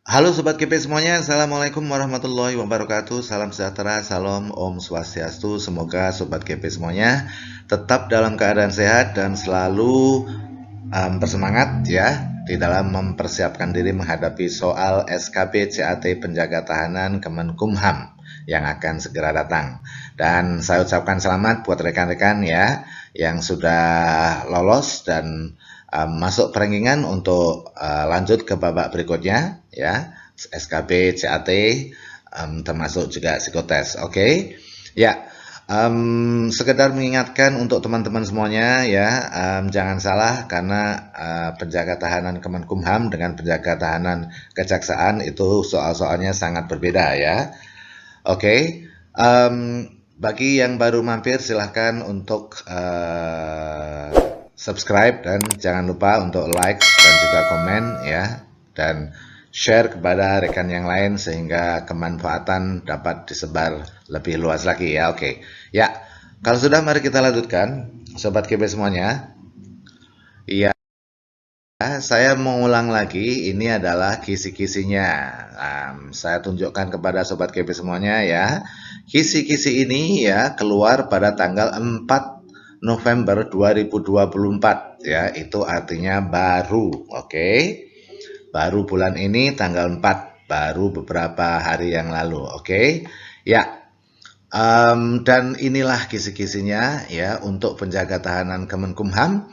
Halo Sobat KP semuanya, Assalamualaikum warahmatullahi wabarakatuh. Salam sejahtera, salam Om Swastiastu. Semoga Sobat KP semuanya tetap dalam keadaan sehat dan selalu bersemangat ya di dalam mempersiapkan diri menghadapi soal SKB CAT Penjaga Tahanan Kemenkumham yang akan segera datang. Dan saya ucapkan selamat buat rekan-rekan ya yang sudah lolos dan masuk perenggingan untuk lanjut ke babak berikutnya ya, SKB CAT, termasuk juga psikotes. Oke. Ya, sekedar mengingatkan untuk teman-teman semuanya ya, jangan salah karena penjaga tahanan Kemenkumham dengan penjaga tahanan Kejaksaan itu soal-soalnya sangat berbeda ya. Oke, bagi yang baru mampir silahkan untuk subscribe dan jangan lupa untuk like dan juga komen ya, dan share kepada rekan yang lain sehingga kemanfaatan dapat disebar lebih luas lagi ya. Oke. Ya, kalau sudah mari kita lanjutkan Sobat KB semuanya. Iya, saya mengulang lagi, ini adalah kisi-kisinya. Saya tunjukkan kepada Sobat KB semuanya ya. Kisi-kisi ini ya keluar pada tanggal 4 November 2024 ya, itu artinya baru, oke. Baru bulan ini tanggal 4, baru beberapa hari yang lalu, oke. Ya, dan inilah kisi-kisinya ya untuk penjaga tahanan Kemenkumham.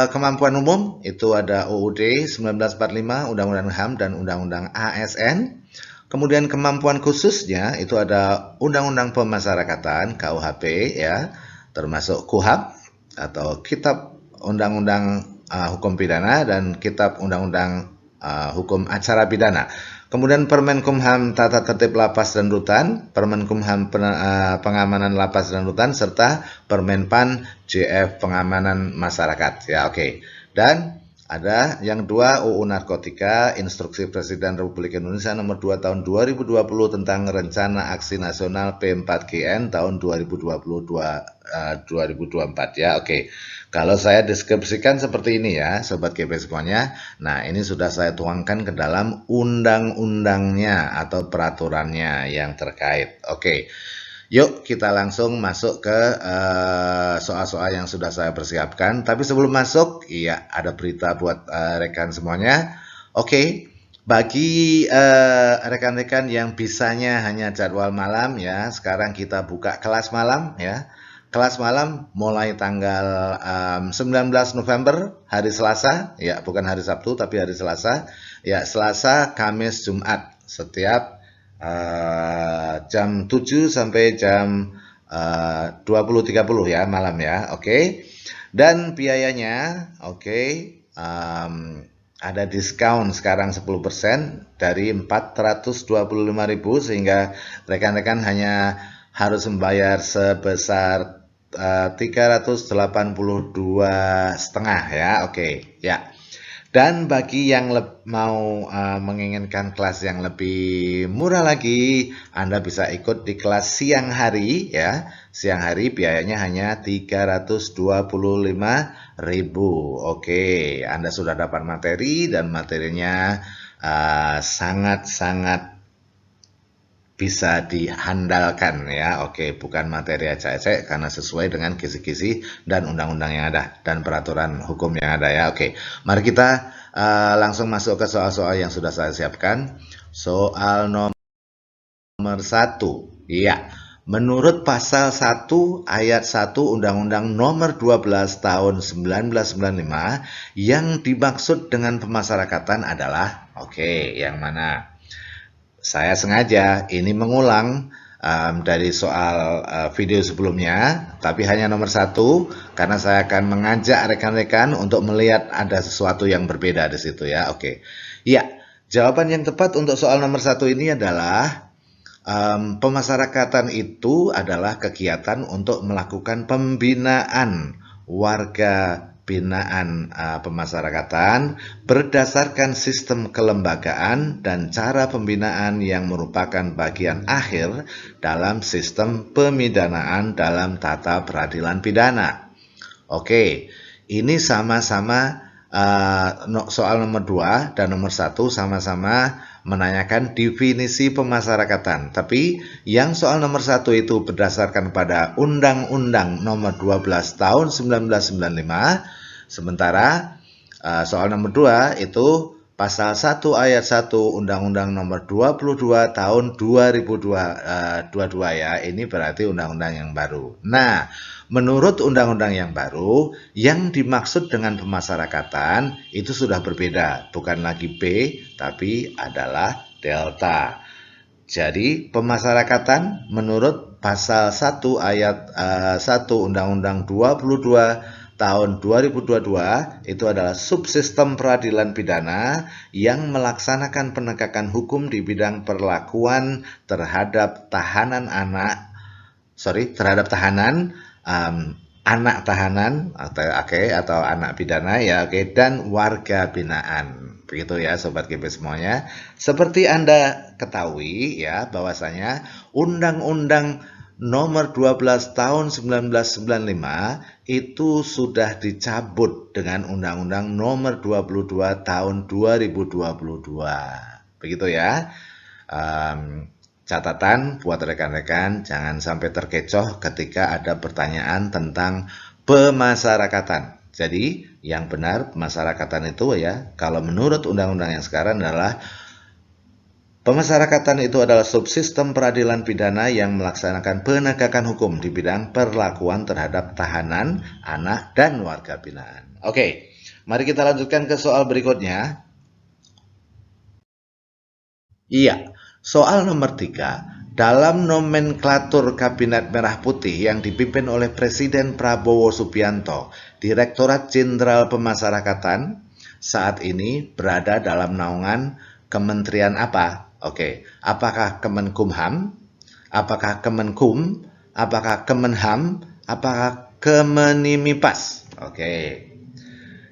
Kemampuan umum itu ada UUD 1945, Undang-Undang HAM dan Undang-Undang ASN. Kemudian kemampuan khususnya itu ada Undang-Undang Pemasyarakatan KUHP ya, termasuk KUHAP atau Kitab Undang-Undang Hukum Pidana dan Kitab Undang-Undang Hukum Acara Pidana. Kemudian Permenkumham Tata Tertib Lapas dan Rutan, Permenkumham Pengamanan Lapas dan Rutan, serta Permenpan JF Pengamanan Masyarakat. Ya, oke. Dan ada yang dua, UU Narkotika, Instruksi Presiden Republik Indonesia nomor 2 tahun 2020 tentang Rencana Aksi Nasional P4GN tahun 2022-2024 ya. Oke. Kalau saya deskripsikan seperti ini ya, Sobat GP semuanya. Nah, ini sudah saya tuangkan ke dalam undang-undangnya atau peraturannya yang terkait. Oke. Yuk kita langsung masuk ke soal-soal yang sudah saya persiapkan. Tapi sebelum masuk, iya ada berita buat rekan semuanya. Oke, bagi rekan-rekan yang bisanya hanya jadwal malam ya, sekarang kita buka kelas malam ya. Kelas malam mulai tanggal 19 November, hari Selasa, ya bukan hari Sabtu tapi hari Selasa. Ya, Selasa, Kamis, Jumat, setiap jam 7 sampai jam 20.30 ya malam ya, oke. Dan biayanya, oke, ada diskon sekarang 10% dari 425.000 sehingga rekan-rekan hanya harus membayar sebesar 382,5 ya, oke ya. Dan bagi yang mau menginginkan kelas yang lebih murah lagi, Anda bisa ikut di kelas siang hari ya. Siang hari biayanya hanya 325.000. Oke, Anda sudah dapat materi dan materinya sangat-sangat bisa dihandalkan ya. Oke, bukan materi ecek-ecek karena sesuai dengan kisi-kisi dan undang-undang yang ada dan peraturan hukum yang ada ya. Oke, mari kita langsung masuk ke soal-soal yang sudah saya siapkan. Soal nomor 1. Iya. Menurut pasal 1 ayat 1 Undang-Undang nomor 12 tahun 1995 yang dimaksud dengan pemasyarakatan adalah, oke, yang mana? Saya sengaja ini mengulang dari soal video sebelumnya, tapi hanya nomor 1 karena saya akan mengajak rekan-rekan untuk melihat ada sesuatu yang berbeda di situ ya. Oke, ya, jawaban yang tepat untuk soal nomor 1 ini adalah pemasyarakatan itu adalah kegiatan untuk melakukan pembinaan warga binaan pemasyarakatan berdasarkan sistem kelembagaan dan cara pembinaan yang merupakan bagian akhir dalam sistem pemidanaan dalam tata peradilan pidana. Oke, ini sama-sama soal nomor 2 dan nomor 1 sama-sama menanyakan definisi pemasyarakatan. Tapi yang soal nomor 1 itu berdasarkan pada Undang-Undang nomor 12 tahun 1995. Sementara soal nomor 2 itu Pasal 1 ayat 1 Undang-Undang nomor 22 tahun 2022 ya. Ini berarti undang-undang yang baru. Nah, menurut undang-undang yang baru, yang dimaksud dengan pemasyarakatan itu sudah berbeda. Bukan lagi B, tapi adalah delta. Jadi, pemasyarakatan menurut Pasal 1 ayat 1 Undang-Undang 22 tahun 2022 itu adalah subsistem peradilan pidana yang melaksanakan penegakan hukum di bidang perlakuan terhadap tahanan anak tahanan atau anak pidana ya dan warga binaan. Begitu ya sobat GP semuanya. Seperti Anda ketahui ya bahwasanya Undang-Undang nomor 12 tahun 1995 itu sudah dicabut dengan Undang-Undang nomor 22 tahun 2022. Begitu ya. Catatan buat rekan-rekan, jangan sampai terkecoh ketika ada pertanyaan tentang pemasyarakatan. Jadi, yang benar pemasyarakatan itu ya, kalau menurut undang-undang yang sekarang adalah pemasyarakatan itu adalah subsistem peradilan pidana yang melaksanakan penegakan hukum di bidang perlakuan terhadap tahanan, anak, dan warga binaan. Oke, mari kita lanjutkan ke soal berikutnya. Iya, soal nomor 3. Dalam nomenklatur Kabinet Merah Putih yang dipimpin oleh Presiden Prabowo Subianto, Direktorat Jenderal Pemasyarakatan saat ini berada dalam naungan kementerian apa? Oke, apakah Kemenkumham, apakah Kemenkum, apakah Kemenham, apakah Kemenimipas? Oke,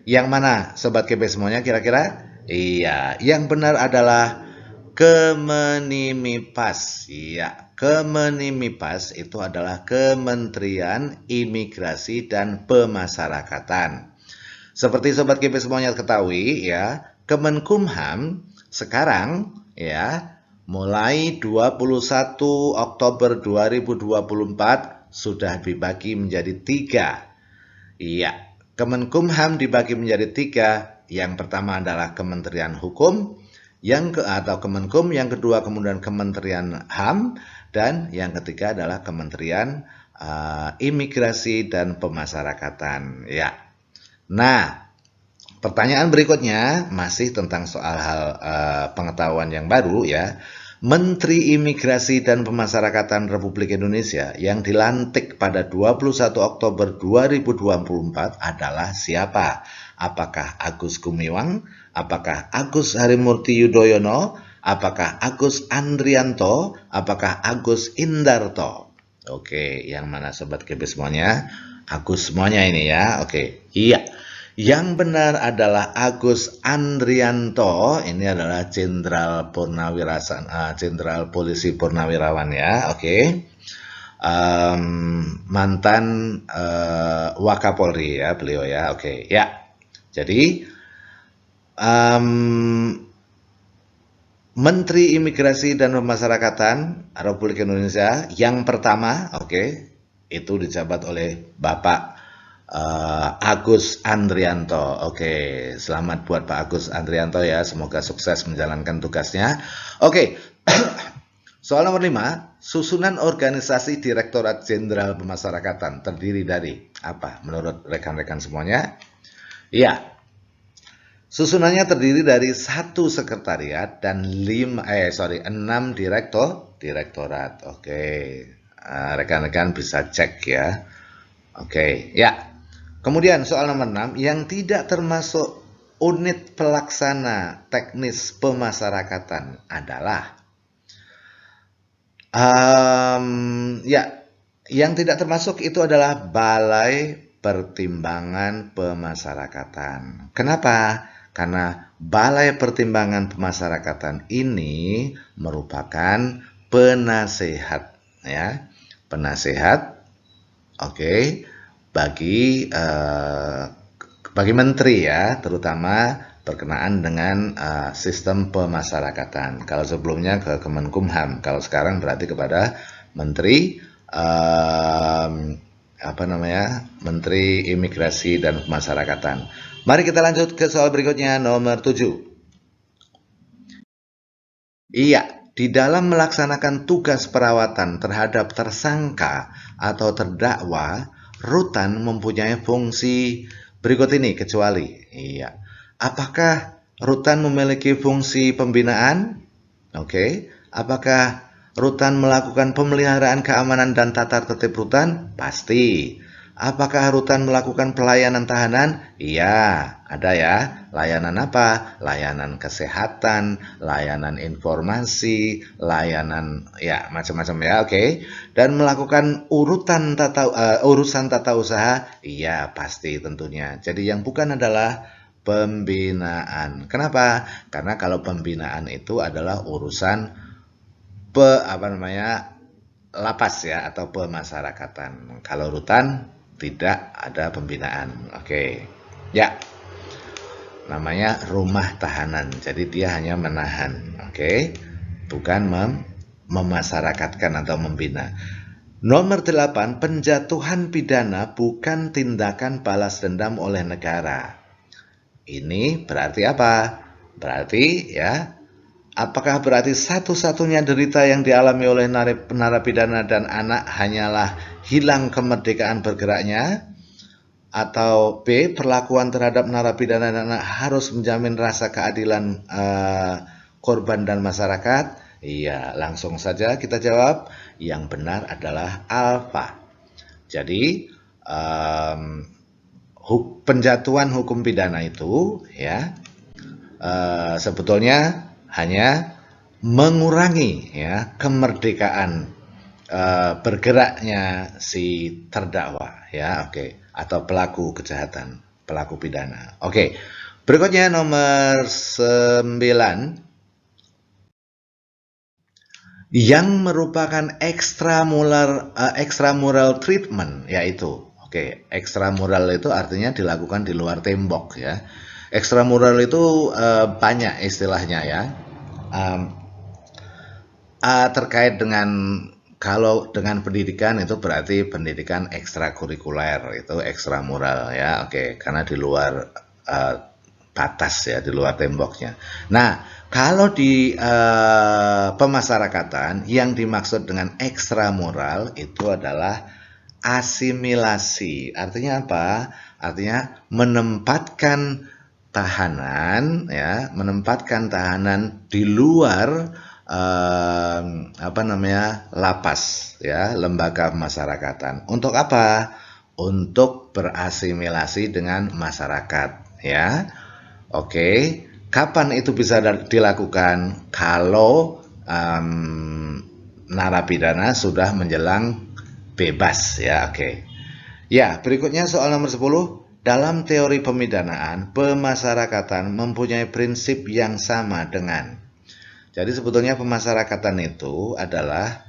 yang mana Sobat KP semuanya kira-kira? Iya, yang benar adalah Kemenimipas. Iya, Kemenimipas itu adalah Kementerian Imigrasi dan Pemasyarakatan. Seperti Sobat KP semuanya ketahui ya, Kemenkumham sekarang ya, mulai 21 Oktober 2024 sudah dibagi menjadi 3. Iya, Kemenkumham dibagi menjadi 3. Yang pertama adalah Kementerian Hukum, atau Kemenkum, yang kedua kemudian Kementerian HAM, dan yang ketiga adalah Kementerian Imigrasi dan Pemasyarakatan. Ya. Nah, pertanyaan berikutnya masih tentang soal hal pengetahuan yang baru ya. Menteri Imigrasi dan Pemasyarakatan Republik Indonesia yang dilantik pada 21 Oktober 2024 adalah siapa? Apakah Agus Gumiwang? Apakah Agus Harimurti Yudhoyono? Apakah Agus Andrianto? Apakah Agus Indarto? Oke, yang mana Sobat KB semuanya? Agus semuanya ini ya. Oke, iya. Yang benar adalah Agus Andrianto. Ini adalah Jenderal Polisi Purnawirawan ya. Oke. Mantan Wakapolri ya beliau ya. Oke, ya. Jadi Menteri Imigrasi dan Pemasyarakatan Republik Indonesia yang pertama, itu dijabat oleh Bapak Agus Andrianto. Oke, selamat buat Pak Agus Andrianto ya, semoga sukses menjalankan tugasnya. Oke, soal nomor 5, susunan organisasi Direktorat Jenderal Pemasyarakatan terdiri dari apa menurut rekan-rekan semuanya? Iya, susunannya terdiri dari 1 sekretariat dan 6 direktorat. Oke, rekan-rekan bisa cek ya. Oke, ya. Kemudian soal nomor 6, yang tidak termasuk unit pelaksana teknis pemasyarakatan adalah yang tidak termasuk itu adalah Balai Pertimbangan Pemasyarakatan. Kenapa? Karena Balai Pertimbangan Pemasyarakatan ini merupakan penasehat ya, penasehat bagi bagi menteri ya, terutama berkenaan dengan sistem pemasyarakatan. Kalau sebelumnya ke Kemenkumham, kalau sekarang berarti kepada Menteri Menteri Imigrasi dan Pemasyarakatan. Mari kita lanjut ke soal berikutnya, nomor 7. Iya, di dalam melaksanakan tugas perawatan terhadap tersangka atau terdakwa, rutan mempunyai fungsi berikut ini kecuali. Iya. Apakah rutan memiliki fungsi pembinaan? Oke. Apakah rutan melakukan pemeliharaan keamanan dan tata tertib rutan? Pasti. Apakah rutan melakukan pelayanan tahanan? Iya, ada ya. Layanan apa? Layanan kesehatan, layanan informasi, layanan ya macam-macam ya, oke. Dan melakukan urusan tata usaha? Iya, pasti tentunya. Jadi yang bukan adalah pembinaan. Kenapa? Karena kalau pembinaan itu adalah urusan lapas ya atau pemasyarakatan. Kalau rutan tidak ada pembinaan. Oke. Ya. Namanya rumah tahanan. Jadi dia hanya menahan. Oke. Bukan memasyarakatkan atau membina. Nomor 8, penjatuhan pidana bukan tindakan balas dendam oleh negara. Ini berarti apa? Berarti ya, apakah berarti satu-satunya derita yang dialami oleh narapidana dan anak hanyalah hilang kemerdekaan bergeraknya? Atau B, perlakuan terhadap narapidana dan anak harus menjamin rasa keadilan korban dan masyarakat? Iya, langsung saja kita jawab. Yang benar adalah alfa. Jadi, penjatuhan hukum pidana itu ya sebetulnya hanya mengurangi ya kemerdekaan bergeraknya si terdakwa ya, oke, atau pelaku kejahatan, pelaku pidana. Oke. Berikutnya nomor 9, yang merupakan extramural treatment, yaitu extramural itu artinya dilakukan di luar tembok ya. Extramural itu banyak istilahnya ya. Terkait dengan, kalau dengan pendidikan itu berarti pendidikan ekstrakurikuler, itu ekstramural ya, oke, karena di luar batas ya, di luar temboknya. Nah, kalau di pemasyarakatan yang dimaksud dengan ekstramural itu adalah asimilasi. Artinya apa? Artinya menempatkan tahanan ya, menempatkan tahanan di luar lapas ya, lembaga pemasyarakatan. Untuk apa? Untuk berasimilasi dengan masyarakat ya. Oke, kapan itu bisa dilakukan? Kalau narapidana sudah menjelang bebas ya, oke. Ya, berikutnya soal nomor 10. Dalam teori pemidanaan, pemasyarakatan mempunyai prinsip yang sama dengan. Jadi sebetulnya pemasyarakatan itu adalah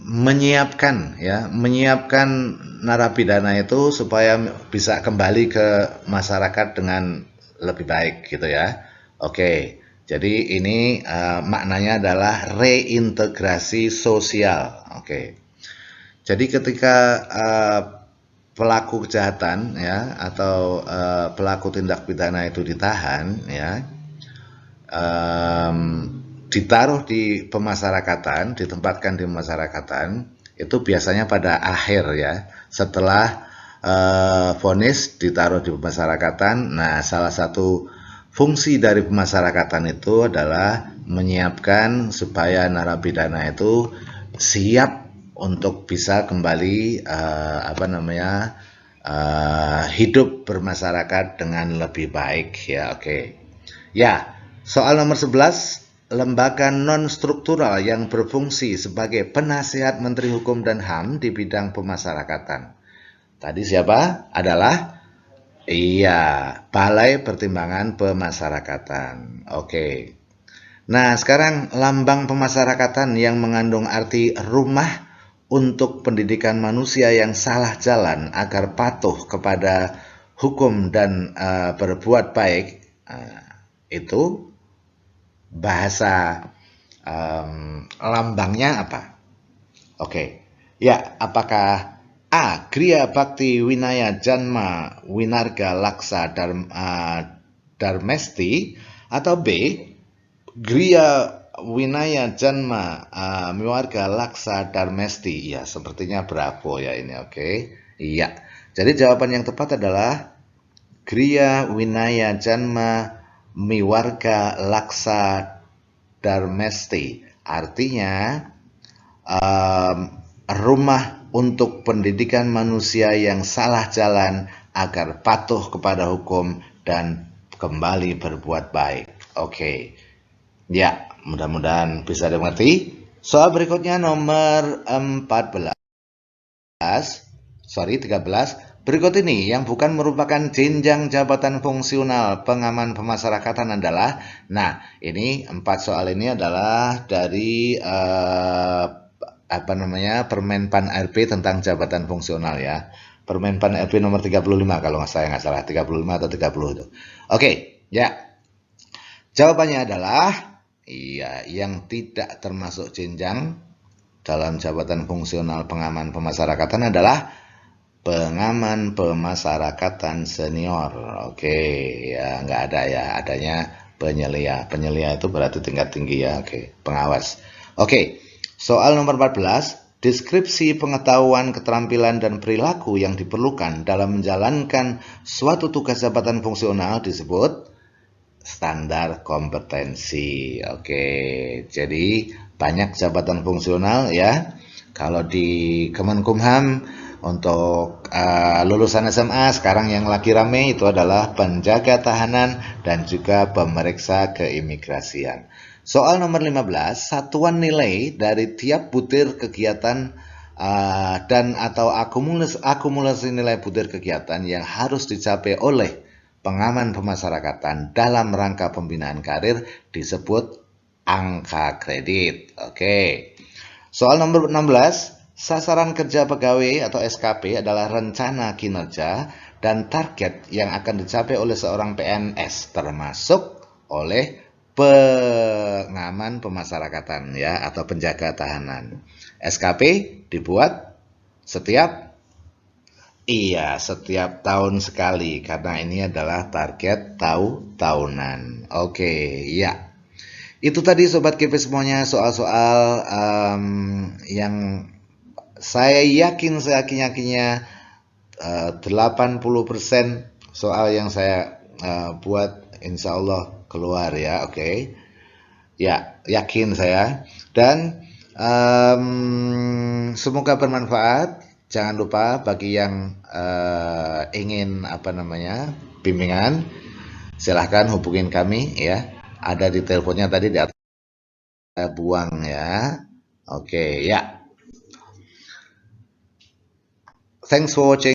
menyiapkan narapidana itu supaya bisa kembali ke masyarakat dengan lebih baik gitu ya. Oke, jadi ini maknanya adalah reintegrasi sosial. Oke, jadi ketika pelaku kejahatan ya atau pelaku tindak pidana itu ditahan ya, ditaruh di pemasyarakatan, ditempatkan di pemasyarakatan, itu biasanya pada akhir ya, setelah vonis ditaruh di pemasyarakatan. Nah, salah satu fungsi dari pemasyarakatan itu adalah menyiapkan supaya narapidana itu siap untuk bisa kembali hidup bermasyarakat dengan lebih baik ya, oke. Ya, soal nomor 11, lembaga non-struktural yang berfungsi sebagai penasihat Menteri Hukum dan HAM di bidang pemasyarakatan. Tadi siapa? Adalah Balai Pertimbangan Pemasyarakatan. Oke. Nah, sekarang lambang pemasyarakatan yang mengandung arti rumah untuk pendidikan manusia yang salah jalan agar patuh kepada hukum dan berbuat baik, itu bahasa lambangnya apa? Oke, ya, apakah A. Griya Bakti Winaya Janma Winarga Laksa Darmesti, atau B. Griya Winaya Janma Miwarga Laksa Darmesti? Ya, sepertinya Bravo ya ini, oke. Iya, jadi jawaban yang tepat adalah Griya Winaya Janma Miwarga Laksa Darmesti. Artinya rumah untuk pendidikan manusia yang salah jalan agar patuh kepada hukum dan kembali berbuat baik. Oke. Ya, mudah-mudahan bisa dimengerti. Soal berikutnya nomor 13. Berikut ini yang bukan merupakan jenjang jabatan fungsional pengaman pemasyarakatan adalah, nah ini 4 soal ini adalah dari Permenpan RB tentang jabatan fungsional ya. Permenpan RB nomor 35 kalau saya nggak salah, 35 atau 30 itu. Oke, ya. Jawabannya adalah iya, yang tidak termasuk jenjang dalam jabatan fungsional pengaman pemasyarakatan adalah pengaman pemasyarakatan senior. Oke, ya nggak ada ya, adanya penyelia. Penyelia itu berarti tingkat tinggi ya. Oke, pengawas. Oke, soal nomor 14. Deskripsi pengetahuan, keterampilan, dan perilaku yang diperlukan dalam menjalankan suatu tugas jabatan fungsional disebut standar kompetensi. Oke, jadi banyak jabatan fungsional ya. Kalau di Kemenkumham untuk lulusan SMA sekarang yang lagi rame itu adalah penjaga tahanan dan juga pemeriksa keimigrasian. Soal nomor 15, satuan nilai dari tiap butir kegiatan dan atau akumulasi nilai butir kegiatan yang harus dicapai oleh pengaman pemasyarakatan dalam rangka pembinaan karir disebut angka kredit. Oke. Soal nomor 16, sasaran kerja pegawai atau SKP adalah rencana kinerja dan target yang akan dicapai oleh seorang PNS termasuk oleh pengaman pemasyarakatan ya atau penjaga tahanan. SKP dibuat setiap tahun sekali karena ini adalah target tahunan. Oke, ya. Itu tadi Sobat KP semuanya soal-soal yang saya yakinnya 80% soal yang saya buat insya Allah keluar ya, oke. Ya, yakin saya. Dan semoga bermanfaat. Jangan lupa bagi yang ingin bimbingan, silahkan hubungin kami ya. Ada di teleponnya tadi di atas buang ya. Oke ya. Thanks for watching.